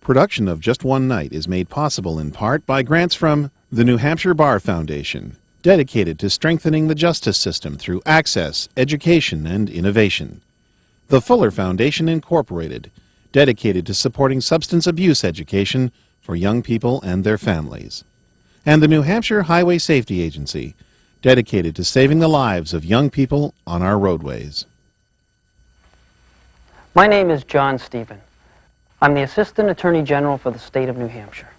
Production of Just One Night is made possible in part by grants from the New Hampshire Bar Foundation, dedicated to strengthening the justice system through access, education, and innovation. The Fuller Foundation, Incorporated, dedicated to supporting substance abuse education for young people and their families. And the New Hampshire Highway Safety Agency, dedicated to saving the lives of young people on our roadways. My name is John Stephen. I'm the Assistant Attorney General for the state of New Hampshire.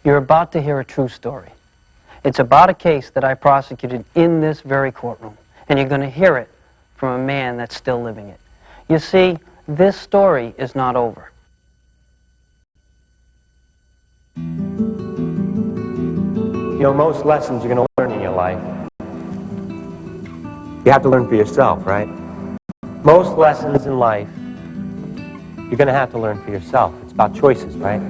You're about to hear a true story. It's about a case that I prosecuted in this very courtroom, and you're going to hear it from a man that's still living it. You see, this story is not over. You know, most lessons you're going to learn in your life, you have to learn for yourself, right? Most lessons in life, you're going to have to learn for yourself. It's about choices, right?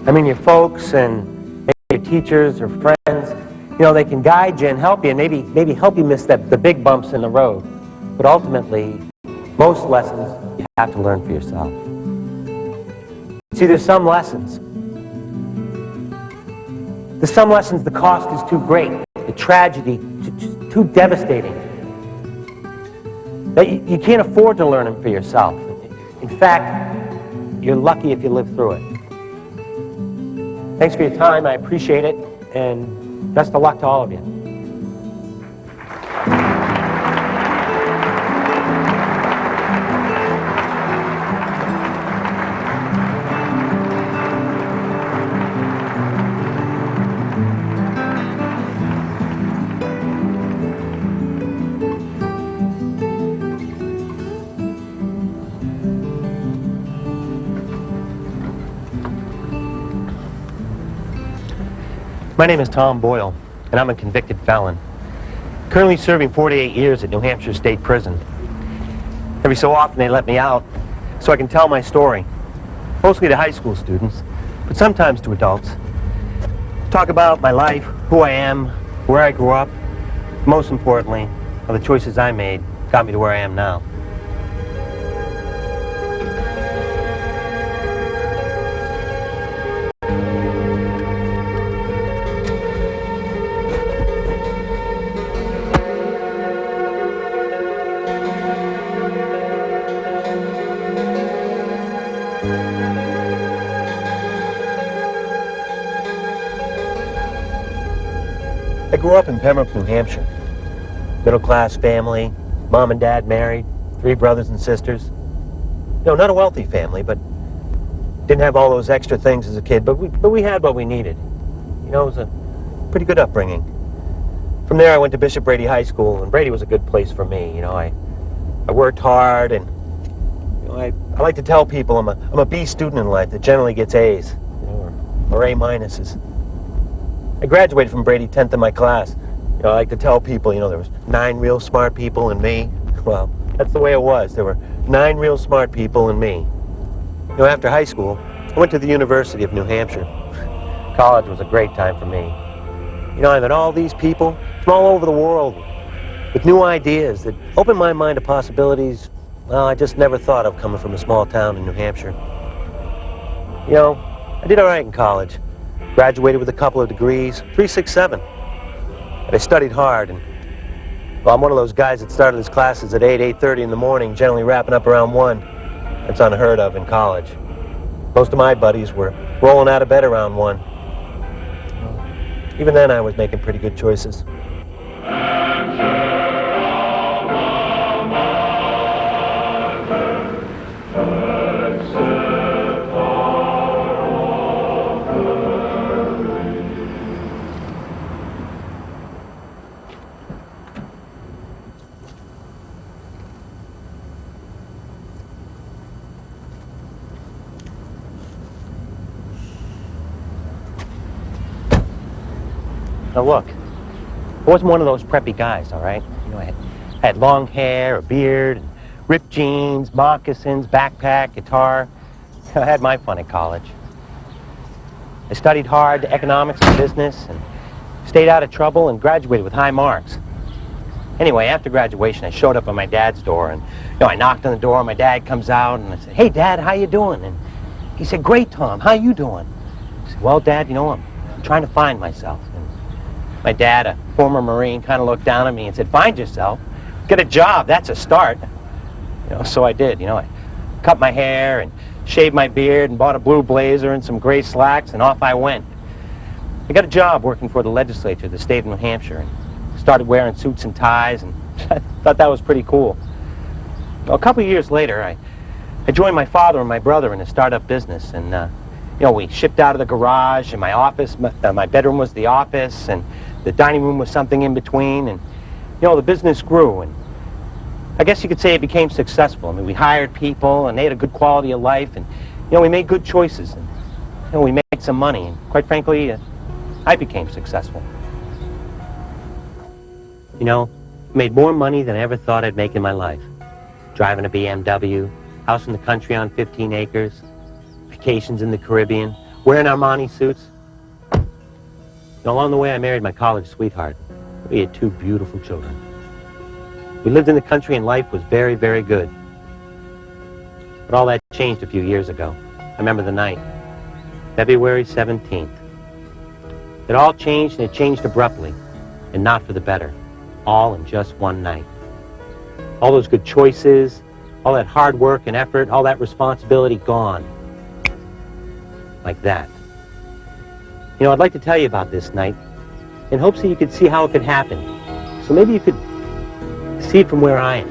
I mean, your folks and maybe your teachers or friends, you know, they can guide you and help you and maybe help you miss the big bumps in the road. But ultimately, most lessons you have to learn for yourself. See, there's some lessons the cost is too great, the tragedy too devastating, that you can't afford to learn them for yourself. In fact, you're lucky if you live through it. Thanks for your time. I appreciate it, and best of luck to all of you. My name is Tom Boyle, and I'm a convicted felon. Currently serving 48 years at New Hampshire State Prison. Every so often they let me out so I can tell my story, mostly to high school students, but sometimes to adults. Talk about my life, who I am, where I grew up, most importantly, how the choices I made got me to where I am now. I grew up in Pembroke, New Hampshire. Middle-class family, mom and dad married, 3 brothers and sisters. No, not a wealthy family, but didn't have all those extra things as a kid, but we had what we needed. You know, it was a pretty good upbringing. From there, I went to Bishop Brady High School, and Brady was a good place for me. You know, I worked hard, and you know, I like to tell people I'm a B student in life that generally gets A's, you know, or A minuses. I graduated from Brady 10th in my class. You know, I like to tell people, you know, there was 9 real smart people and me. Well, that's the way it was. There were 9 real smart people and me. You know, after high school, I went to the University of New Hampshire. College was a great time for me. You know, I met all these people from all over the world with new ideas that opened my mind to possibilities, well, I just never thought of coming from a small town in New Hampshire. You know, I did all right in college. Graduated with a couple of degrees, 3.67. But I studied hard, and well, I'm one of those guys that started his classes at 8:30 in the morning, generally wrapping up around 1. That's unheard of in college. Most of my buddies were rolling out of bed around 1. Even then, I was making pretty good choices. Now look, I wasn't one of those preppy guys, all right? You know, I had long hair, a beard, and ripped jeans, moccasins, backpack, guitar. I had my fun at college. I studied hard, economics and business, and stayed out of trouble and graduated with high marks. Anyway, after graduation, I showed up at my dad's door, and you know, I knocked on the door, and my dad comes out, and I said, "Hey, Dad, how you doing?" And He said, "Great, Tom. How you doing?" I said, "Well, Dad, you know, I'm trying to find myself." And my dad, a former Marine, kind of looked down at me and said, "Find yourself? Get a job. That's a start." You know, so I did. You know, I cut my hair and shaved my beard and bought a blue blazer and some gray slacks, and off I went. I got a job working for the legislature of the state of New Hampshire and started wearing suits and ties, and I thought that was pretty cool. Well, a couple of years later, I joined my father and my brother in a startup business, and you know, we shipped out of the garage, and my office, my bedroom was the office, and the dining room was something in between, and you know, the business grew, and I guess you could say it became successful. I mean, we hired people, and they had a good quality of life, and you know, we made good choices, and you know, we made some money, and quite frankly, I became successful. You know, made more money than I ever thought I'd make in my life. Driving a BMW, house in the country on 15 acres, vacations in the Caribbean, wearing Armani suits. You know, along the way, I married my college sweetheart. We had 2 beautiful children. We lived in the country and life was very, very good. But all that changed a few years ago. I remember the night, February 17th. It all changed, and it changed abruptly, and not for the better. All in just one night. All those good choices, all that hard work and effort, all that responsibility gone. Like that. You know, I'd like to tell you about this night in hopes that you could see how it could happen. So maybe you could see it from where I am.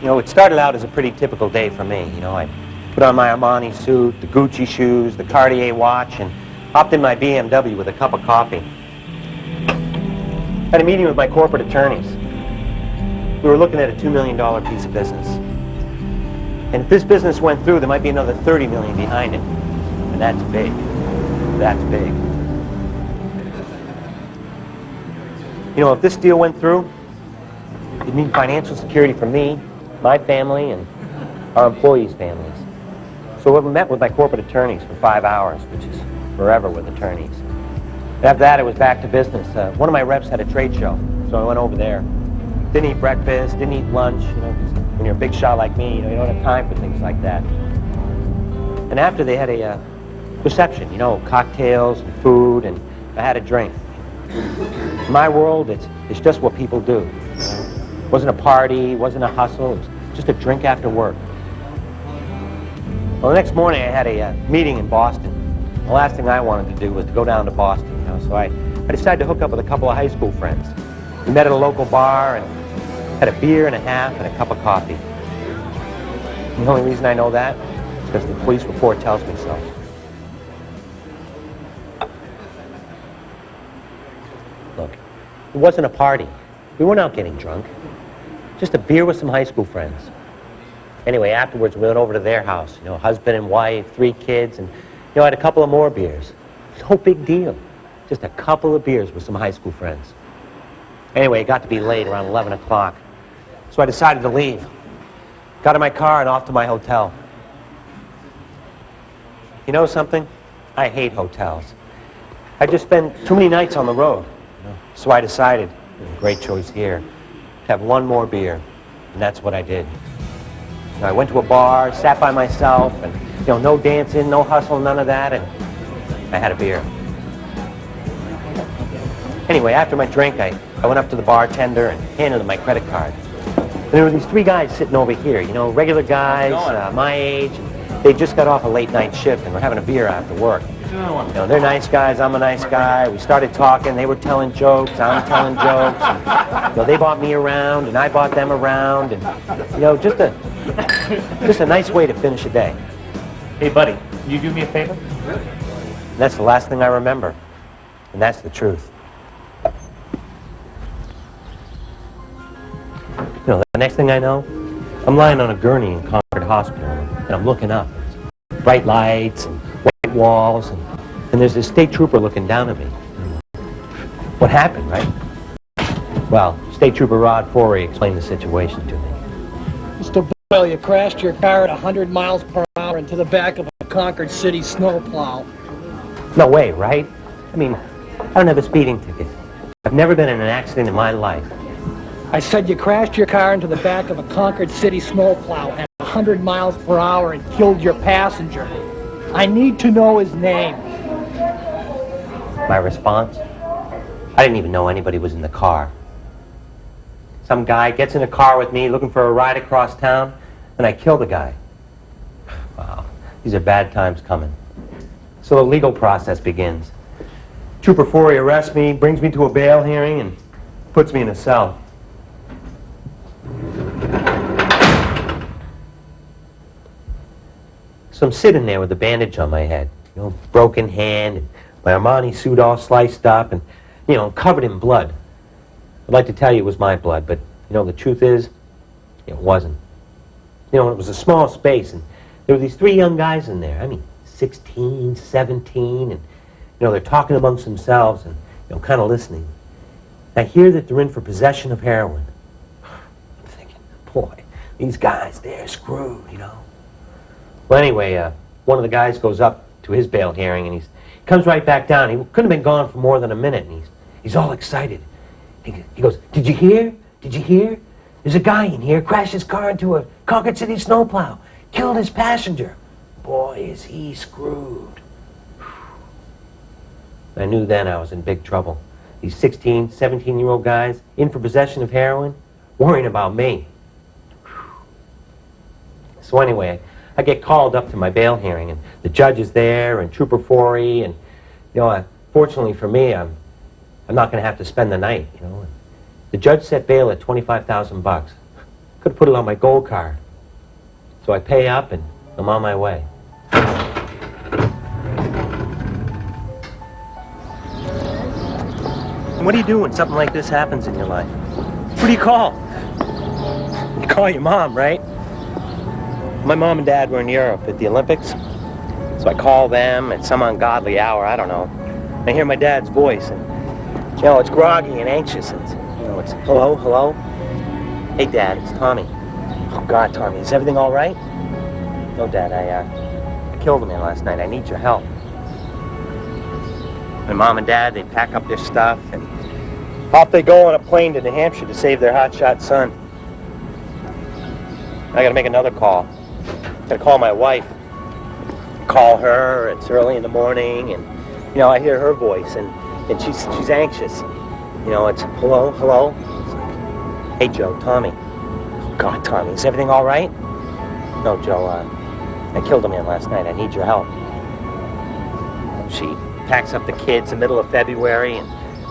You know, it started out as a pretty typical day for me. You know, I put on my Armani suit, the Gucci shoes, the Cartier watch, and hopped in my BMW with a cup of coffee. Had a meeting with my corporate attorneys. We were looking at a $2 million piece of business. And if this business went through, there might be another $30 million behind it. And that's big. That's big. You know, if this deal went through, it'd mean financial security for me, my family, and our employees' families. So we met with my corporate attorneys for 5 hours, which is forever with attorneys. And after that, it was back to business. One of my reps had a trade show, so I went over there. Didn't eat breakfast, didn't eat lunch, you know, 'cause when you're a big shot like me, you know, you don't have time for things like that. And after, they had a reception, you know, cocktails and food, and I had a drink. In my world, it's just what people do. It wasn't a party, it wasn't a hustle, it was just a drink after work. Well, the next morning I had a meeting in Boston. The last thing I wanted to do was to go down to Boston, you know, so I decided to hook up with a couple of high school friends. We met at a local bar and had a beer and a half and a cup of coffee. And the only reason I know that is because the police report tells me so. Look, it wasn't a party. We weren't out getting drunk. Just a beer with some high school friends. Anyway, afterwards we went over to their house, you know, husband and wife, 3 kids, and, you know, I had a couple of more beers. No big deal. Just a couple of beers with some high school friends. Anyway, it got to be late, around 11 o'clock. So I decided to leave. Got in my car and off to my hotel. You know something? I hate hotels. I just spend too many nights on the road. So I decided, great choice here, to have one more beer. And that's what I did. I went to a bar, sat by myself, and, you know, no dancing, no hustle, none of that, and I had a beer. Anyway, after my drink, I went up to the bartender and handed him my credit card. And there were these 3 guys sitting over here, you know, regular guys, my age. They just got off a late night shift and were having a beer after work. You know, they're nice guys, I'm a nice guy. We started talking, they were telling jokes, I'm telling jokes. And, you know, they bought me around and I bought them around, and, you know, just a nice way to finish a day. Hey, buddy, can you do me a favor? And that's the last thing I remember, and that's the truth. You know, the next thing I know, I'm lying on a gurney in Concord Hospital, and I'm looking up. Bright lights and white walls, and there's this state trooper looking down at me. What happened, right? Well, State Trooper Rod Forey explained the situation to me. Mr. Boyle, you crashed your car at 100 miles per hour into the back of a Concord City snowplow. No way, right? I mean, I don't have a speeding ticket. I've never been in an accident in my life. I said you crashed your car into the back of a Concord City snowplow at 100 miles per hour and killed your passenger. I need to know his name. My response? I didn't even know anybody was in the car. Some guy gets in a car with me looking for a ride across town, and I kill the guy. Wow, these are bad times coming. So the legal process begins. Trooper Forey arrests me, brings me to a bail hearing, and puts me in a cell. So I'm sitting there with a bandage on my head, broken hand, and my Armani suit all sliced up, and, covered in blood. I'd like to tell you it was my blood, but, the truth is, it wasn't. It was a small space, and there were these 3 young guys in there. I mean, 16, 17, and, they're talking amongst themselves and, kind of listening. I hear that they're in for possession of heroin. I'm thinking, boy, these guys, they're screwed, Well, anyway, one of the guys goes up to his bail hearing, and he comes right back down. He couldn't have been gone for more than a minute, and he's all excited. He goes, "Did you hear? Did you hear? There's a guy in here, crashed his car into a Concord City snowplow, killed his passenger. Boy, is he screwed." I knew then I was in big trouble. These 16, 17-year-old guys in for possession of heroin, worrying about me. So anyway, I get called up to my bail hearing, and the judge is there, and Trooper Forey, and, fortunately for me, I'm not going to have to spend the night, The judge set bail at $25,000. Could have put it on my gold card. So I pay up, and I'm on my way. And what do you do when something like this happens in your life? Who do you call? You call your mom, right? My mom and dad were in Europe at the Olympics, so I call them at some ungodly hour, I don't know. I hear my dad's voice, and, it's groggy and anxious, and, it's, hello, hello? Hey, Dad, it's Tommy. Oh, God, Tommy, is everything all right? No, Dad, I killed a man last night. I need your help. My mom and Dad, they pack up their stuff, and off they go on a plane to New Hampshire to save their hotshot son. I gotta make another call. Gotta call my wife. Call her, it's early in the morning, and, I hear her voice, and she's anxious. It's, hello, hello? It's like, hey, Joe, Tommy. Oh, God, Tommy, is everything all right? No, Joe, I killed a man last night. I need your help. She packs up the kids in the middle of February and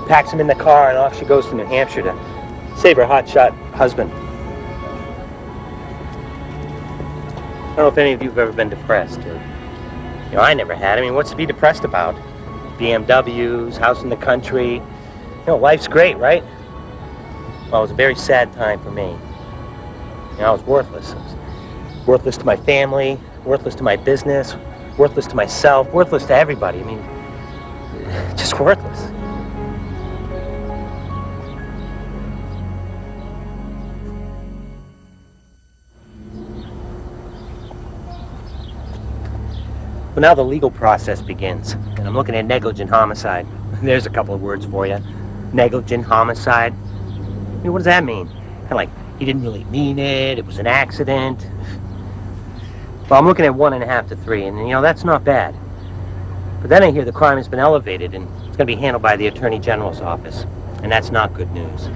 packs them in the car, and off she goes to New Hampshire to save her hotshot husband. I don't know if any of you have ever been depressed, or, I never had. I mean, what's to be depressed about? BMWs, house in the country. Life's great, right? Well, it was a very sad time for me. I was worthless. I was worthless to my family, worthless to my business, worthless to myself, worthless to everybody. I mean, just worthless. Well, now the legal process begins, and I'm looking at negligent homicide. There's a couple of words for you. Negligent homicide. I mean, what does that mean? Kind of like, he didn't really mean it, it was an accident. Well, I'm looking at 1.5 to 3, and, that's not bad. But then I hear the crime has been elevated, and it's going to be handled by the Attorney General's office, and that's not good news.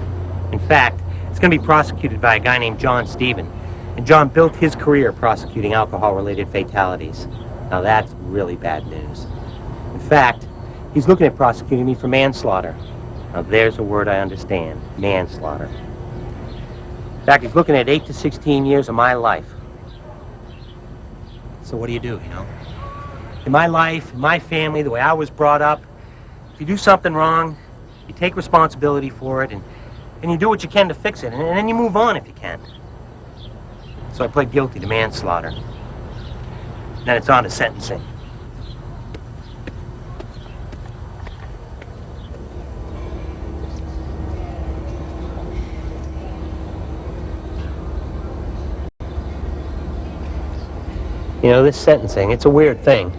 In fact, it's going to be prosecuted by a guy named John Stephen, and John built his career prosecuting alcohol-related fatalities. Now that's really bad news. In fact, he's looking at prosecuting me for manslaughter. Now there's a word I understand, manslaughter. In fact, he's looking at 8 to 16 years of my life. So what do? In my life, in my family, the way I was brought up, if you do something wrong, you take responsibility for it, and you do what you can to fix it, and then you move on if you can. So I pled guilty to manslaughter. Then it's on to sentencing. This sentencing, it's a weird thing.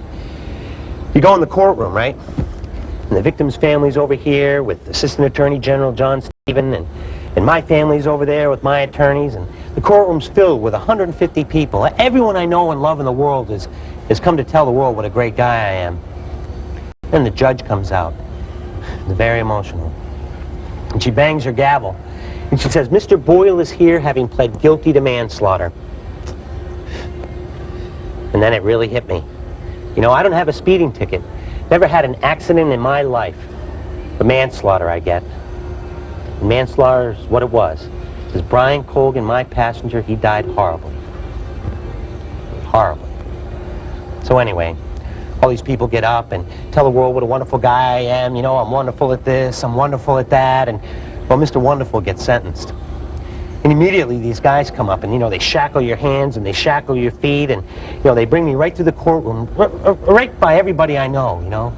You go in the courtroom, right? And the victim's family's over here with Assistant Attorney General John Stephen, and my family's over there with my attorneys, and the courtroom's filled with 150 people. Everyone I know and love in the world has come to tell the world what a great guy I am. Then the judge comes out. It's very emotional. And she bangs her gavel. And she says, Mr. Boyle is here having pled guilty to manslaughter. And then it really hit me. You know, I don't have a speeding ticket. Never had an accident in my life. But manslaughter I get. And manslaughter is what it was. Because Brian Colgan, my passenger, he died horribly. Horribly. So anyway, all these people get up and tell the world what a wonderful guy I am. You know, I'm wonderful at this, I'm wonderful at that. And, well, Mr. Wonderful gets sentenced. And immediately these guys come up and, you know, they shackle your hands and they shackle your feet and, you know, they bring me right through the courtroom, right by everybody I know, you know.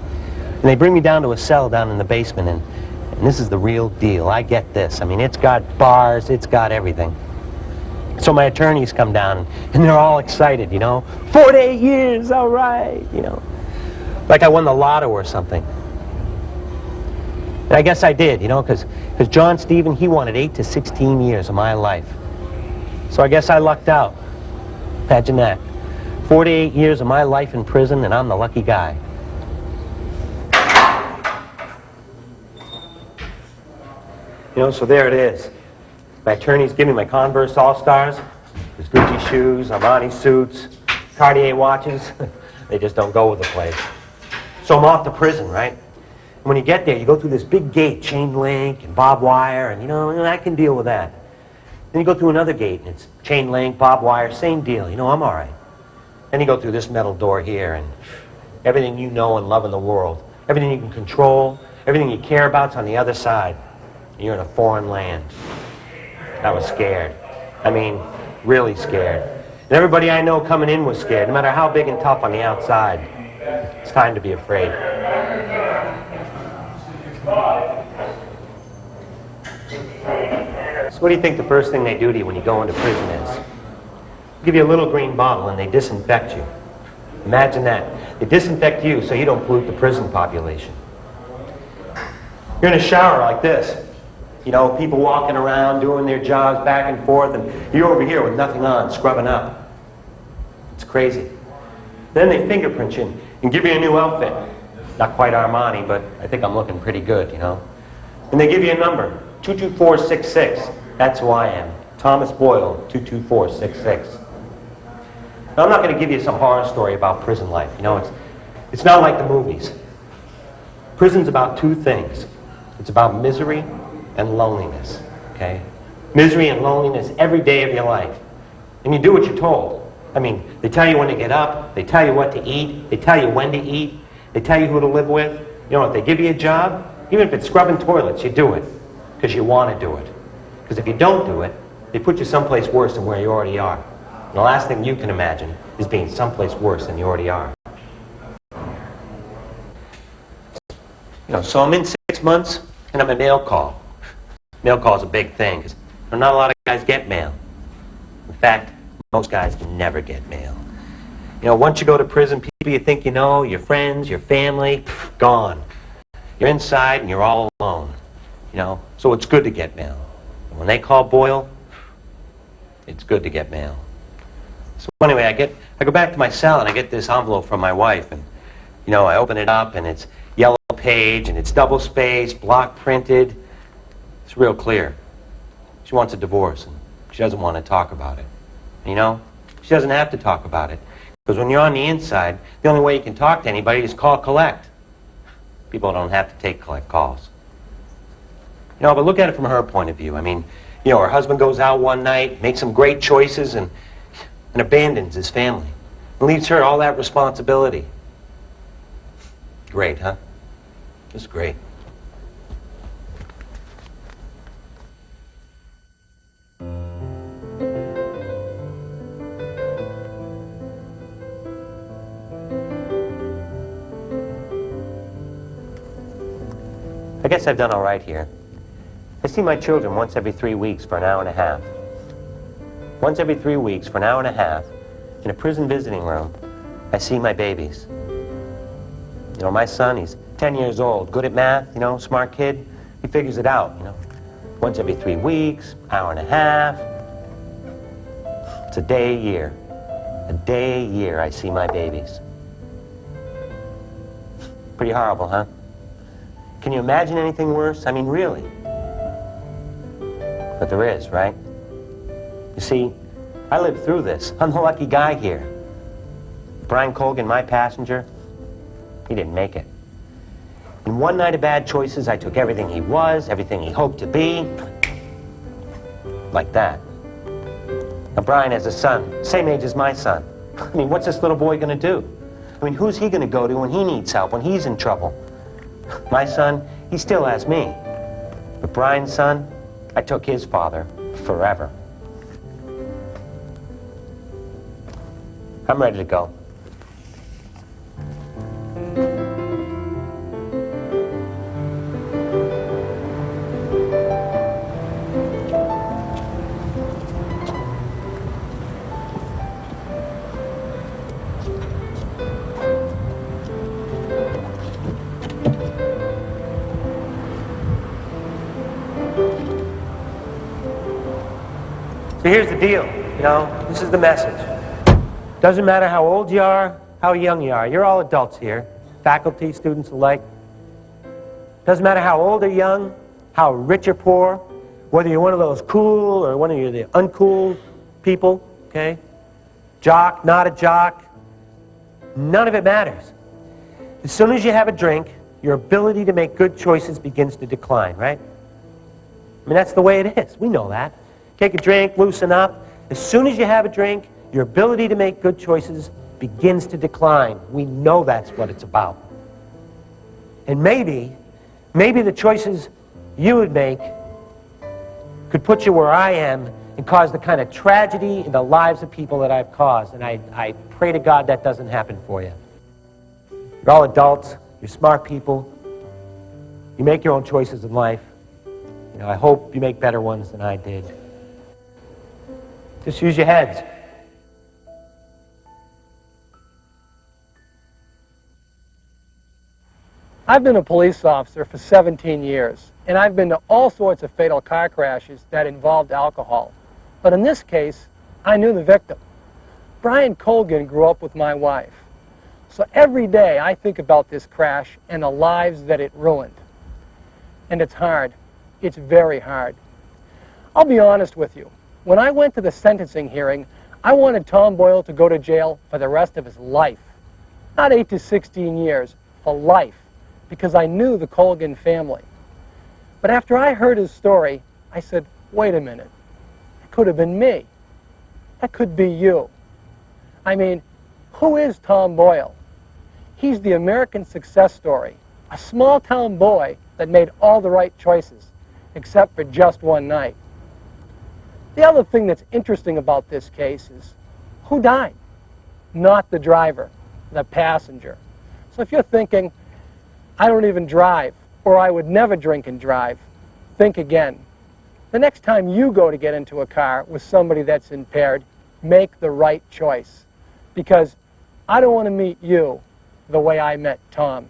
And they bring me down to a cell down in the basement and this is the real deal. I get this. I mean, it's got bars, it's got everything. So my attorneys come down and they're all excited, you know. 4 to 8 years, all right, you know. Like I won the lotto or something. And I guess I did, you know, because John Stephen, he wanted 8 to 16 years of my life. So I guess I lucked out. Imagine that. 4 to 8 years of my life in prison, and I'm the lucky guy. You know, so there it is. My attorneys give me my Converse All-Stars, there's Gucci shoes, Armani suits, Cartier watches. They just don't go with the place. So I'm off to prison, right? And when you get there, you go through this big gate, chain link and barbed wire, and you know, I can deal with that. Then you go through another gate, and it's chain link, barbed wire, same deal. You know, I'm all right. Then you go through this metal door here, and everything you know and love in the world, everything you can control, everything you care about's on the other side. You're in a foreign land. I was scared. I mean, really scared. And everybody I know coming in was scared, no matter how big and tough on the outside. It's time to be afraid. So what do you think the first thing they do to you when you go into prison is? They give you a little green bottle and they disinfect you. Imagine that. They disinfect you so you don't pollute the prison population. You're in a shower like this. You know, people walking around, doing their jobs back and forth, and you're over here with nothing on, scrubbing up. It's crazy. Then they fingerprint you and give you a new outfit. Not quite Armani, but I think I'm looking pretty good, you know. And they give you a number, 22466. That's who I am, Thomas Boyle, 22466. Now, I'm not going to give you some horror story about prison life. You know, it's not like the movies. Prison's about two things. It's about misery and loneliness, okay? Misery and loneliness every day of your life. And you do what you're told. I mean, they tell you when to get up, they tell you what to eat, they tell you when to eat, they tell you who to live with. You know, if they give you a job, even if it's scrubbing toilets, you do it because you want to do it. Because if you don't do it, they put you someplace worse than where you already are. And the last thing you can imagine is being someplace worse than you already are. You know, so I'm in 6 months and I'm a mail call. Mail call is a big thing because not a lot of guys get mail. In fact, most guys never get mail. You know, once you go to prison, people you think you know, your friends, your family, gone. You're inside and you're all alone. You know, so it's good to get mail. And when they call Boyle, it's good to get mail. So anyway, I go back to my cell and I get this envelope from my wife, and you know, I open it up and it's yellow page and it's double spaced, block printed. It's real clear. She wants a divorce and she doesn't want to talk about it. And, you know, she doesn't have to talk about it. Because when you're on the inside, the only way you can talk to anybody is call collect. People don't have to take collect calls. You know, but look at it from her point of view. I mean, you know, her husband goes out one night, makes some great choices, and abandons his family. And leaves her all that responsibility. Great, huh? Just great. I guess I've done all right here. I see my children once every 3 weeks for an hour and a half. Once every 3 weeks for an hour and a half, in a prison visiting room, I see my babies. You know, my son, he's 10 years old, good at math, you know, smart kid. He figures it out, you know. Once every 3 weeks, hour and a half. It's a day a year. A day a year I see my babies. Pretty horrible, huh? Can you imagine anything worse? I mean, really. But there is, right? You see, I lived through this. I'm the lucky guy here. Brian Colgan, my passenger, he didn't make it. In one night of bad choices, I took everything he was, everything he hoped to be, like that. Now, Brian has a son, same age as my son. I mean, what's this little boy gonna do? I mean, who's he gonna go to when he needs help, when he's in trouble? My son, he still has me. But Brian's son, I took his father forever. I'm ready to go. So here's the deal, you know, this is the message. Doesn't matter how old you are, how young you are, you're all adults here, faculty, students alike. Doesn't matter how old or young, how rich or poor, whether you're one of those cool or one of the uncool people, okay? Jock, not a jock, none of it matters. As soon as you have a drink, your ability to make good choices begins to decline, right? I mean, that's the way it is. We know that. Take a drink, loosen up. As soon as you have a drink, your ability to make good choices begins to decline. We know that's what it's about. And maybe the choices you would make could put you where I am and cause the kind of tragedy in the lives of people that I've caused. And I pray to God that doesn't happen for you. You're all adults. You're smart people. You make your own choices in life. You know, I hope you make better ones than I did. Just use your heads. I've been a police officer for 17 years, and I've been to all sorts of fatal car crashes that involved alcohol. But in this case, I knew the victim. Brian Colgan grew up with my wife. So every day I think about this crash and the lives that it ruined. And it's hard. It's very hard. I'll be honest with you. When I went to the sentencing hearing, I wanted Tom Boyle to go to jail for the rest of his life. Not 8 to 16 years, for life, because I knew the Colgan family. But after I heard his story, I said, wait a minute. It could have been me. That could be you. I mean, who is Tom Boyle? He's the American success story, a small-town boy that made all the right choices, except for just one night. The other thing that's interesting about this case is who died? Not the driver, the passenger. So if you're thinking, I don't even drive, or I would never drink and drive, think again. The next time you go to get into a car with somebody that's impaired, make the right choice. Because I don't want to meet you the way I met Tom.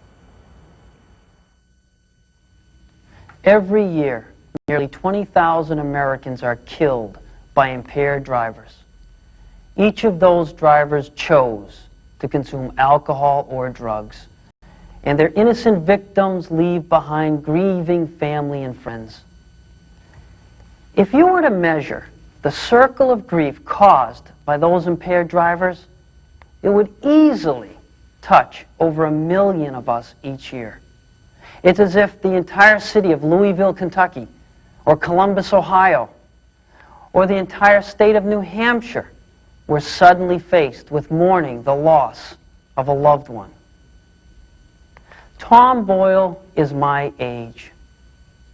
Every year, nearly 20,000 Americans are killed by impaired drivers. Each of those drivers chose to consume alcohol or drugs, and their innocent victims leave behind grieving family and friends. If you were to measure the circle of grief caused by those impaired drivers, it would easily touch over 1 million of us each year. It's as if the entire city of Louisville, Kentucky, or Columbus, Ohio, or the entire state of New Hampshire were suddenly faced with mourning the loss of a loved one. Tom Boyle is my age.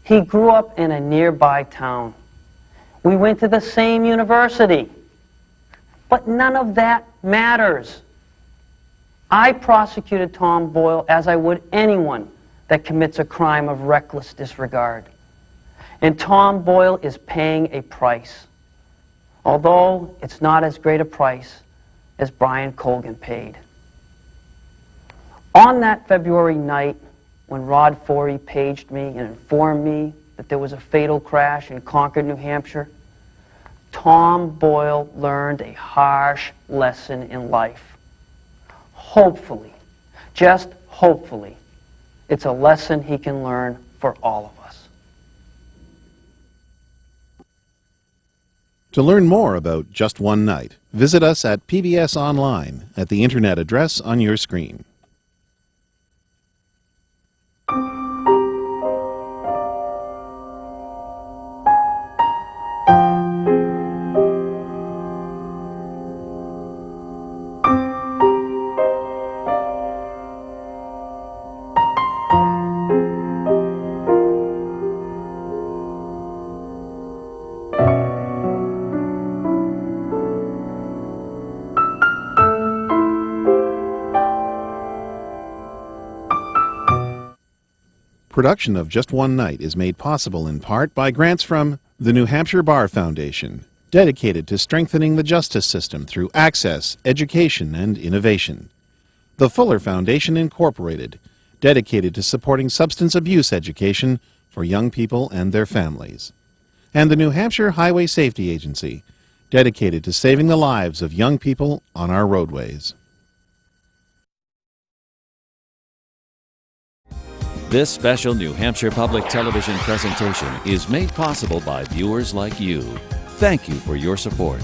He grew up in a nearby town. We went to the same university. But none of that matters. I prosecuted Tom Boyle as I would anyone that commits a crime of reckless disregard. And Tom Boyle is paying a price, although it's not as great a price as Brian Colgan paid. On that February night, when Rod Forey paged me and informed me that there was a fatal crash in Concord, New Hampshire, Tom Boyle learned a harsh lesson in life. Hopefully, just hopefully, it's a lesson he can learn for all of us. To learn more about Just One Night, visit us at PBS Online at the internet address on your screen. Production of Just One Night is made possible in part by grants from the New Hampshire Bar Foundation, dedicated to strengthening the justice system through access, education, and innovation. The Fuller Foundation, Incorporated, dedicated to supporting substance abuse education for young people and their families. And the New Hampshire Highway Safety Agency, dedicated to saving the lives of young people on our roadways. This special New Hampshire Public Television presentation is made possible by viewers like you. Thank you for your support.